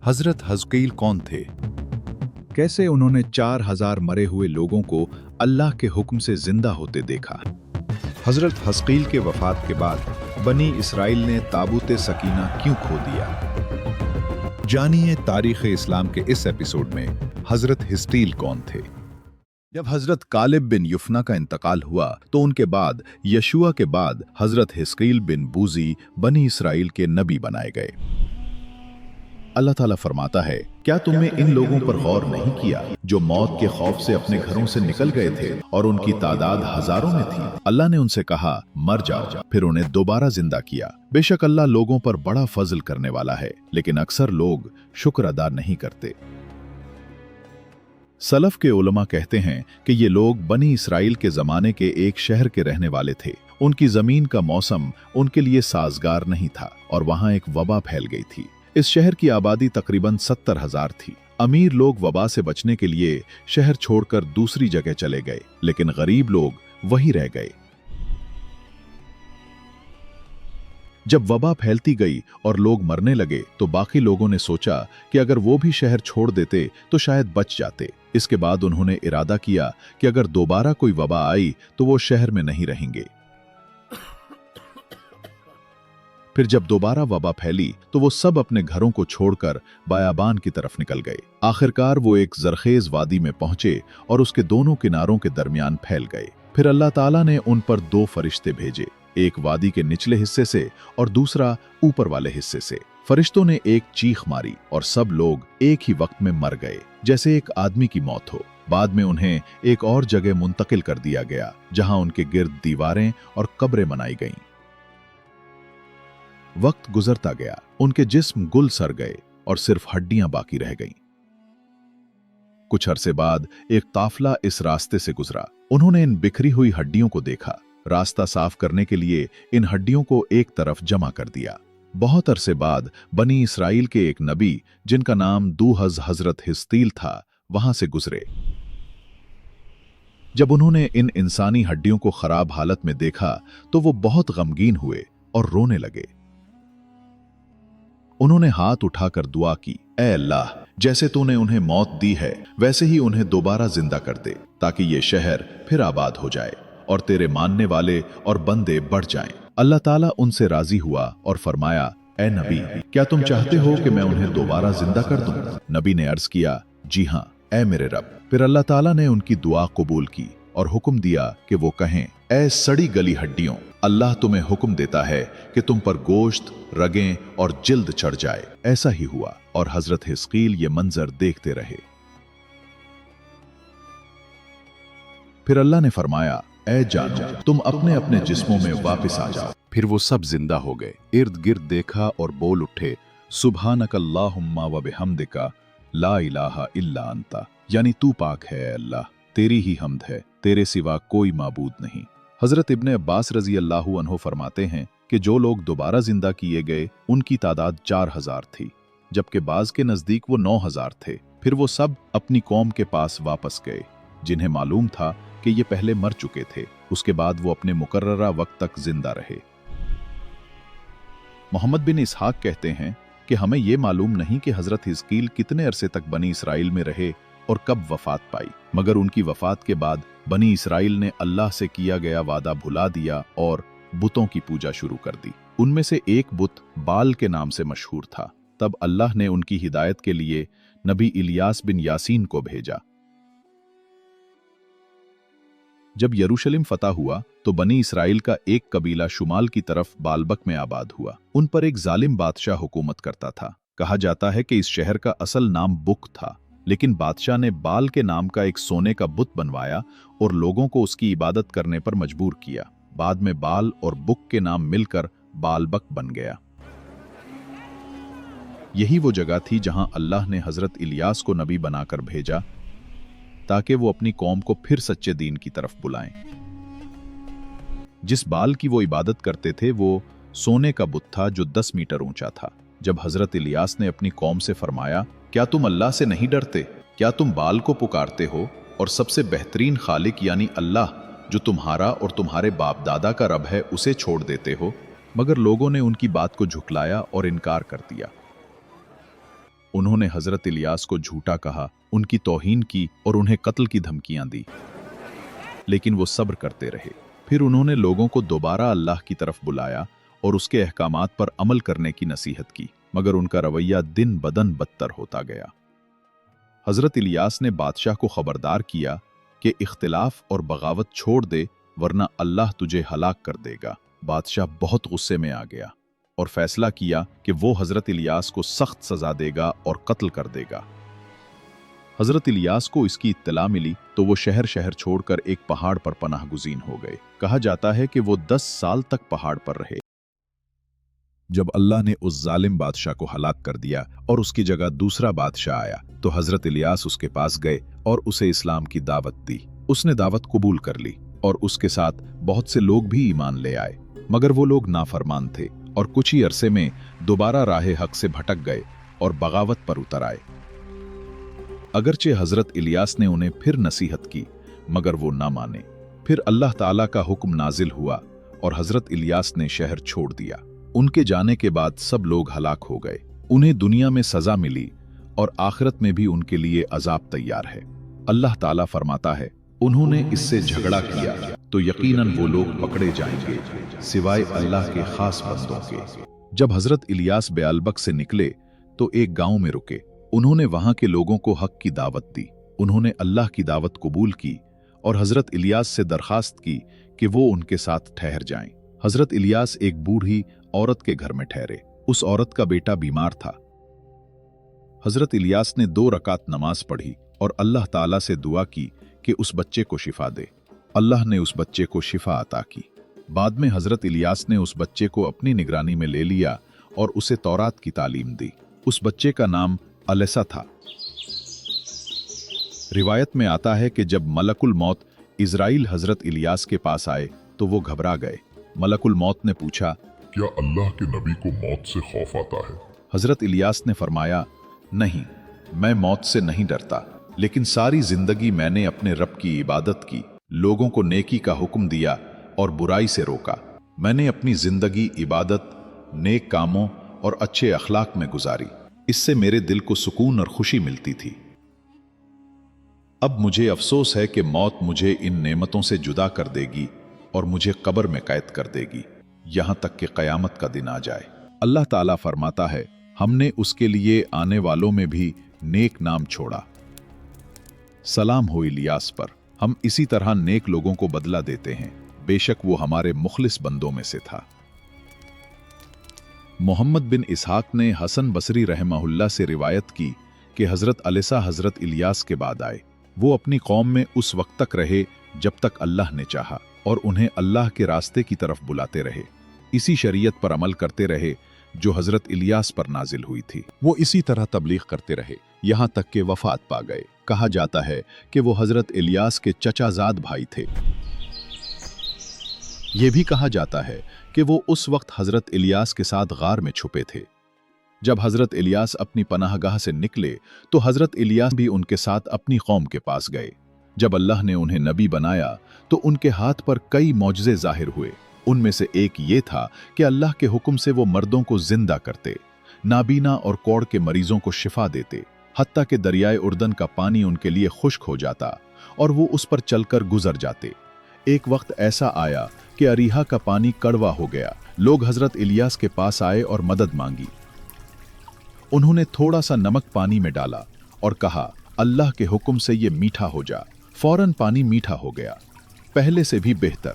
हजरत हज़कील कौन थे? कैसे उन्होंने 4000 मरे हुए लोगों को अल्लाह के हुक्म से जिंदा होते देखा? हजरत हज़कील के वफात के बाद बनी इसराइल ने ताबूत सकीना क्यों खो दिया? जानिए तारीख़ इस्लाम के इस एपिसोड में हजरत हिस्कील कौन थे। जब हजरत कालिब बिन युफना का इंतकाल हुआ तो उनके बाद यशुआ के बाद हजरत हिस्कील बिन बूजी बनी इसराइल के नबी बनाए गए। अल्लाह ताला फरमाता है, क्या तुमने इन लोगों पर गौर नहीं किया जो मौत के खौफ से अपने घरों से निकल गए थे और उनकी तादाद हजारों में थी? अल्लाह ने उनसे कहा, मर जाओ, फिर उन्हें दोबारा जिंदा किया। बेशक अल्लाह लोगों पर बड़ा फजल करने वाला है, लेकिन अक्सर लोग शुक्र अदा नहीं करते। सलफ के उलमा कहते हैं कि ये लोग बनी इसराइल के जमाने के एक शहर के रहने वाले थे। उनकी जमीन का मौसम उनके लिए साजगार नहीं था और वहां एक वबा फैल गई थी। इस शहर की आबादी तकरीबन 70,000 थी। अमीर लोग वबा से बचने के लिए शहर छोड़कर दूसरी जगह चले गए, लेकिन गरीब लोग वहीं रह गए। जब वबा फैलती गई और लोग मरने लगे तो बाकी लोगों ने सोचा कि अगर वो भी शहर छोड़ देते तो शायद बच जाते। इसके बाद उन्होंने इरादा किया कि अगर दोबारा कोई वबा आई तो वो शहर में नहीं रहेंगे। फिर जब दोबारा वबा फैली तो वो सब अपने घरों को छोड़कर बायाबान की तरफ निकल गए। आखिरकार वो एक जरखेज वादी में पहुंचे और उसके दोनों किनारों के दरमियान फैल गए। फिर अल्लाह ताला ने उन पर 2 फरिश्ते भेजे, एक वादी के निचले हिस्से से और दूसरा ऊपर वाले हिस्से से। फरिश्तों ने एक चीख मारी और सब लोग एक ही वक्त में मर गए, जैसे एक आदमी की मौत हो। बाद में उन्हें एक और जगह मुंतकिल कर दिया गया जहां उनके गिर्द दीवारें और कब्रें बनाई गईं। वक्त गुजरता गया, उनके जिस्म गुल सर गए और सिर्फ हड्डियां बाकी रह गईं। कुछ अरसे बाद एक काफिला इस रास्ते से गुजरा। उन्होंने इन बिखरी हुई हड्डियों को देखा। रास्ता साफ करने के लिए इन हड्डियों को एक तरफ जमा कर दिया। बहुत अरसे बाद बनी इसराइल के एक नबी जिनका नाम दूहज हजरत हिस्कील था वहां से गुजरे। जब उन्होंने इन इंसानी हड्डियों को खराब हालत में देखा तो वो बहुत गमगीन हुए और रोने लगे। उन्होंने हाथ उठाकर दुआ की, ऐ अल्लाह, जैसे तूने उन्हें मौत दी है वैसे ही उन्हें दोबारा जिंदा कर दे, ताकि ये शहर फिर आबाद हो जाए और तेरे मानने वाले और बंदे बढ़ जाएं। अल्लाह ताला उनसे राजी हुआ और फरमाया, ऐ नबी, क्या तुम चाहते हो कि मैं उन्हें दोबारा जिंदा कर दूं? नबी ने अर्ज किया, जी हां, ऐ मेरे रब। फिर अल्लाह ताला ने उनकी दुआ कबूल की और हुक्म दिया कि वो कहें, ऐ सड़ी गली हड्डियों, अल्लाह तुम्हें हुक्म देता है कि तुम पर गोश्त, रगें और जिल्द चढ़ जाए। ऐसा ही हुआ और हजरत हिस्कील ये मंजर देखते रहे। फिर अल्लाह ने फरमाया, ऐ जानो, तुम अपने अपने जिस्मों में वापस आ जाओ। फिर वो सब जिंदा हो गए। इर्द गिर्द देखा और बोल उठे, सुब्हानक अल्लाहुम्मा व बिहम्दिका ला इलाहा इल्ला अंता, यानी तू पाक है अल्लाह, तेरी ही हम्द है, तेरे सिवा कोई माबूद नहीं। हजरत इब्ने अब्बास रजी अल्लाहु अन्हो फरमाते हैं कि जो लोग दोबारा जिंदा किए गए उनकी तादाद 4000 थी, जबकि बाज के नजदीक वो 9000 थे। फिर वो सब अपनी कौम के पास वापस गए जिन्हें मालूम था कि ये पहले मर चुके थे। उसके बाद वो अपने मुकर्ररा वक्त तक जिंदा रहे। मोहम्मद बिन इसहाक कहते हैं कि हमें ये मालूम नहीं कि हजरत हिस्कील कितने अरसे तक बनी इसराइल में रहे और कब वफात पाई, मगर उनकी वफात के बाद बनी इसराइल ने अल्लाह से किया गया वादा भुला दिया और बुतों की पूजा शुरू कर दी। उनमें से एक बुत बाल के नाम से मशहूर था। तब अल्लाह ने उनकी हिदायत के लिए नबी इलियास बिन यासीन को भेजा। जब यरूशलेम फतह हुआ तो बनी इसराइल का एक कबीला शुमाल की तरफ बालबक में आबाद हुआ। उन पर एक जालिम बादशाह हुकूमत करता था। कहा जाता है कि इस शहर का असल नाम बुक था, लेकिन बादशाह ने बाल के नाम का एक सोने का बुत बनवाया और लोगों को उसकी इबादत करने पर मजबूर किया। बाद में बाल और बुक के नाम मिलकर बालबक बन गया। यही वो जगह थी जहां अल्लाह ने हजरत इलियास को नबी बनाकर भेजा ताकि वो अपनी कौम को फिर सच्चे दीन की तरफ बुलाएं। जिस बाल की वो इबादत करते थे वो सोने का बुत था जो 10 मीटर ऊंचा था। जब हजरत इलियास ने अपनी कौम से फरमाया, क्या तुम अल्लाह से नहीं डरते? क्या तुम बाल को पुकारते हो और सबसे बेहतरीन खालिक यानी अल्लाह जो तुम्हारा और तुम्हारे बाप दादा का रब है उसे छोड़ देते हो? मगर लोगों ने उनकी बात को झुकलाया और इनकार कर दिया। उन्होंने हजरत इलियास को झूठा कहा, उनकी तौहीन की और उन्हें कत्ल की धमकियां दी, लेकिन वो सब्र करते रहे। फिर उन्होंने लोगों को दोबारा अल्लाह की तरफ बुलाया और उसके अहकामात पर अमल करने की नसीहत की, मगर उनका रवैया दिन बदन बदतर होता गया। हजरत इलियास ने बादशाह को खबरदार किया कि इख्तिलाफ और बगावत छोड़ दे, वरना अल्लाह तुझे हलाक कर देगा। बादशाह बहुत गुस्से में आ गया और फैसला किया कि वो हजरत इलियास को सख्त सजा देगा और कत्ल कर देगा। हजरत इलियास को इसकी इत्तला मिली तो वो शहर शहर छोड़कर एक पहाड़ पर पनाह गुज़ीन हो गए। कहा जाता है कि वो 10 साल तक पहाड़ पर रहे। जब अल्लाह ने उस जालिम बादशाह को हलाक कर दिया और उसकी जगह दूसरा बादशाह आया, तो हजरत इलियास उसके पास गए और उसे इस्लाम की दावत दी। उसने दावत कबूल कर ली और उसके साथ बहुत से लोग भी ईमान ले आए, मगर वो लोग नाफरमान थे और कुछ ही अरसे में दोबारा राहे हक से भटक गए और बगावत पर उतर आए। अगरचे हजरत इलियास ने उन्हें फिर नसीहत की, मगर वो ना माने। फिर अल्लाह ताला का हुक्म नाजिल हुआ और हजरत इलियास ने शहर छोड़ दिया। उनके जाने के बाद सब लोग हलाक हो गए। उन्हें दुनिया में सजा मिली और आखिरत में भी उनके लिए अजाब तैयार है। अल्लाह ताला फरमाता है, उन्होंने इससे झगड़ा किया तो यकीनन वो लोग पकड़े जाएंगे, सिवाय अल्लाह के खास बंदों के। जब हजरत इलियास बेअलबक से निकले तो एक गांव में रुके। उन्होंने वहां के लोगों को हक की दावत दी। उन्होंने अल्लाह की दावत कबूल की और हजरत इलियास से दरखास्त की कि वो उनके साथ ठहर जाएं। हजरत इलियास एक बूढ़ी औरत के घर में ठहरे। उस औरत का बेटा बीमार था। हजरत इलियास ने 2 रकात नमाज पढ़ी और अल्लाह ताला से दुआ की कि उस बच्चे को शिफा दे। अल्लाह ने उस बच्चे को शिफा अता की। बाद में हजरत इलियास ने उस बच्चे को अपनी निगरानी में ले लिया और उसे तौरात की तालीम दी। उस बच्चे का नाम अलैसा था। रिवायत में आता है कि जब मलकुल मौत इजराइल हजरत इलियास के पास आए तो वो घबरा गए। मलकुल मौत ने पूछा, क्या अल्लाह के नबी को मौत से खौफ आता है? हजरत इलियास ने फरमाया, नहीं, मैं मौत से नहीं डरता, लेकिन सारी जिंदगी मैंने अपने रब की इबादत की, लोगों को नेकी का हुक्म दिया और बुराई से रोका। मैंने अपनी जिंदगी इबादत, नेक कामों और अच्छे अखलाक में गुजारी। इससे मेरे दिल को सुकून और खुशी मिलती थी। अब मुझे अफसोस है कि मौत मुझे इन नेमतों से जुदा कर देगी और मुझे कब्र में कैद कर देगी, यहां तक कि कयामत का दिन आ जाए। अल्लाह ताला फरमाता है, हमने उसके लिए आने वालों में भी नेक नाम छोड़ा। सलाम हो इलियास पर, हम इसी तरह नेक लोगों को बदला देते हैं, बेशक वो हमारे मुखलिस बंदों में से था। मोहम्मद बिन इसहाक ने हसन बसरी रहमहुल्लाह से रिवायत की कि हजरत अलैसा हजरत इलियास के बाद आए। वो अपनी कौम में उस वक्त तक रहे जब तक अल्लाह ने चाहा और उन्हें अल्लाह के रास्ते की तरफ बुलाते रहे। इसी शरीयत पर अमल करते रहे जो हजरत इलियास पर नाजिल हुई थी। वो इसी तरह तबलीग करते रहे यहां तक कि वफात पा गए। कहा जाता है कि वो हजरत इलियास के चचाजाद भाई थे। ये भी कहा जाता है कि वो उस वक्त हजरत इलियास के साथ गार में छुपे थे। जब हजरत इलियास अपनी पनाहगाह से निकले तो हजरत इलियास भी उनके साथ अपनी कौम के पास गए। जब अल्लाह ने उन्हें नबी बनाया तो उनके हाथ पर कई मौजज़े जाहिर हुए। उनमें से एक ये था कि अल्लाह के हुक्म से वो मर्दों को जिंदा करते, नाबीना और कौड़ के मरीजों को शिफा देते, हत्ता कि दरियाए उर्दन का पानी उनके लिए खुश्क हो जाता और वो उस पर चलकर गुजर जाते। एक वक्त ऐसा आया कि अरीहा का पानी कड़वा हो गया। लोग हजरत इलियास के पास आए और मदद मांगी। उन्होंने थोड़ा सा नमक पानी में डाला और कहा, अल्लाह के हुक्म से ये मीठा हो जा। फौरन पानी मीठा हो गया, पहले से भी बेहतर।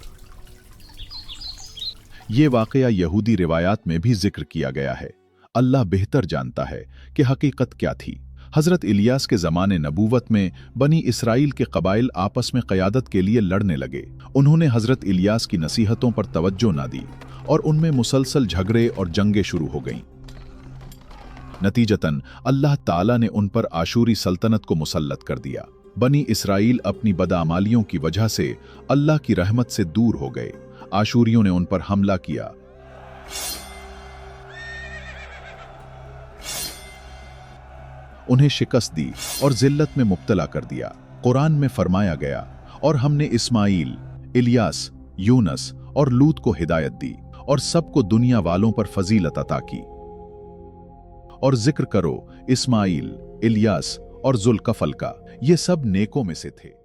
ये वाकया यहूदी रिवायात में भी जिक्र किया गया है। अल्लाह बेहतर जानता है कि हकीकत क्या थी। हजरत इलियास के ज़माने नबूवत में बनी इसराइल के कबाइल आपस में क़यादत के लिए लड़ने लगे। उन्होंने हजरत इलियास की नसीहतों पर तवज्जो ना दी और उनमें मुसलसल झगड़े और जंगें शुरू हो गईं। नतीजतन अल्लाह ताला ने उन पर आशूरी सल्तनत को मुसल्लत कर दिया। बनी इसराइल अपनी बदआमालियों की वजह से अल्लाह की रहमत से दूर हो गए। आशूरियों ने उन पर हमला किया। उन्हें शिकस्त दी और जिल्लत में मुब्तला कर दिया। कुरान में फरमाया गया, और हमने इस्माइल, इलियास, यूनस और लूत को हिदायत दी और सबको दुनिया वालों पर फजीलत अता की। और जिक्र करो इस्माइल, इलियास और जुल्कफल का, ये सब नेकों में से थे।